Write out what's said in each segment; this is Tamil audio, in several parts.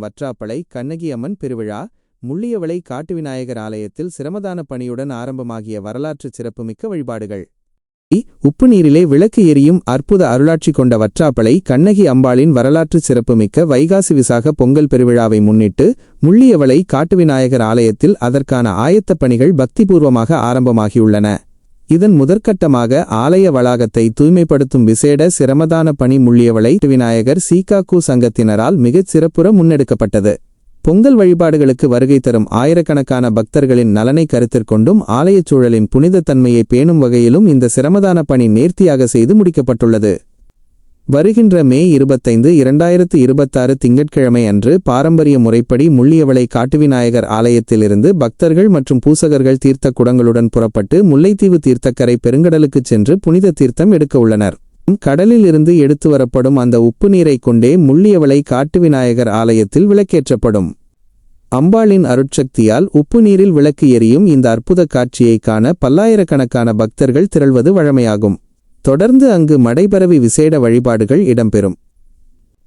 வற்றாப்பளை கண்ணகி அம்மன் பெருவிழா முள்ளியவளை காட்டுவிநாயகர் ஆலயத்தில் சிரமதான பணியுடன் ஆரம்பமாகிய வரலாற்று சிறப்புமிக்க வழிபாடுகள். உப்பு நீரிலே விளக்கு எரியும் அற்புத அருளாட்சி கொண்ட வற்றாப்பளை கண்ணகி அம்பாளின் வரலாற்று சிறப்புமிக்க வைகாசி விசாக பொங்கல் பெருவிழாவை முன்னிட்டு முள்ளியவளை காட்டுவிநாயகர் ஆலயத்தில் அதற்கான ஆயத்த பணிகள் பக்திபூர்வமாக ஆரம்பமாகியுள்ளன. இதன் முதற்கட்டமாக ஆலய வளாகத்தை தூய்மைப்படுத்தும் விசேட சிரமதான பணி முள்ளியவளை விநாயகர் சீகாக்கு சங்கத்தினரால் மிகச் சிறப்புற முன்னெடுக்கப்பட்டது. பொங்கல் வழிபாடுகளுக்கு வருகை தரும் ஆயிரக்கணக்கான பக்தர்களின் நலனை கருத்திற்கொண்டும் ஆலயச் சூழலின் புனிதத்தன்மையை பேணும் வகையிலும் இந்த சிரமதான பணி நேர்த்தியாக செய்து முடிக்கப்பட்டுள்ளது. வருகின்ற மே 25, 2026 திங்கட்கிழமை அன்று பாரம்பரிய முறைப்படி முள்ளியவளை காட்டுவிநாயகர் ஆலயத்திலிருந்து பக்தர்கள் மற்றும் பூசகர்கள் தீர்த்த குடங்களுடன் புறப்பட்டு முல்லைத்தீவு தீர்த்தக்கரை பெருங்கடலுக்குச் சென்று புனித தீர்த்தம் எடுக்க உள்ளனர். கடலில் இருந்து எடுத்து வரப்படும் அந்த உப்பு நீரை கொண்டே முள்ளியவளை காட்டுவிநாயகர் ஆலயத்தில் விளக்கேற்றப்படும். அம்பாளின் அருட்சக்தியால் உப்பு நீரில் விளக்கு எரியும் இந்த அற்புத காட்சியை காண பல்லாயிரக்கணக்கான பக்தர்கள் திரள்வது வழமையாகும். தொடர்ந்து அங்கு மடைபரவி விசேட வழிபாடுகள் இடம்பெறும்.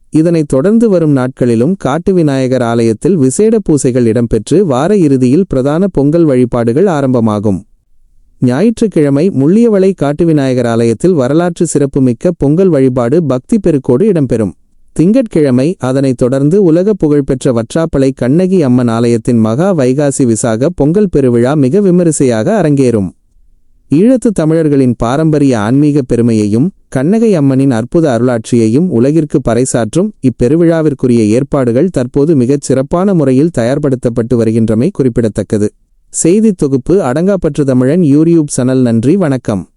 இதனைத் தொடர்ந்து வரும் நாட்களிலும் காட்டுவிநாயகர் ஆலயத்தில் விசேட பூசைகள் இடம்பெற்று வார இறுதியில் பிரதான பொங்கல் வழிபாடுகள் ஆரம்பமாகும். ஞாயிற்றுக்கிழமை முள்ளியவளை காட்டுவிநாயகர் ஆலயத்தில் வரலாற்று சிறப்புமிக்க பொங்கல் வழிபாடு பக்தி பெருக்கோடு இடம்பெறும். திங்கட்கிழமை அதனைத் தொடர்ந்து உலக புகழ்பெற்ற வற்றாப்பளை கண்ணகி அம்மன் ஆலயத்தின் மகா வைகாசி விசாக பொங்கல் பெருவிழா மிக விமரிசையாக அரங்கேறும். ஈழத்து தமிழர்களின் பாரம்பரிய ஆன்மீக பெருமையையும் கண்ணகை அம்மனின் அற்புத அருளாட்சியையும் உலகிற்கு பறைசாற்றும் இப்பெருவிழாவிற்குரிய ஏற்பாடுகள் தற்போது மிகச் சிறப்பான முறையில் தயார்படுத்தப்பட்டு வருகின்றமை குறிப்பிடத்தக்கது. செய்தித் தொகுப்பு அடங்காப்பற்று தமிழன் யூடியூப் சேனல். நன்றி, வணக்கம்.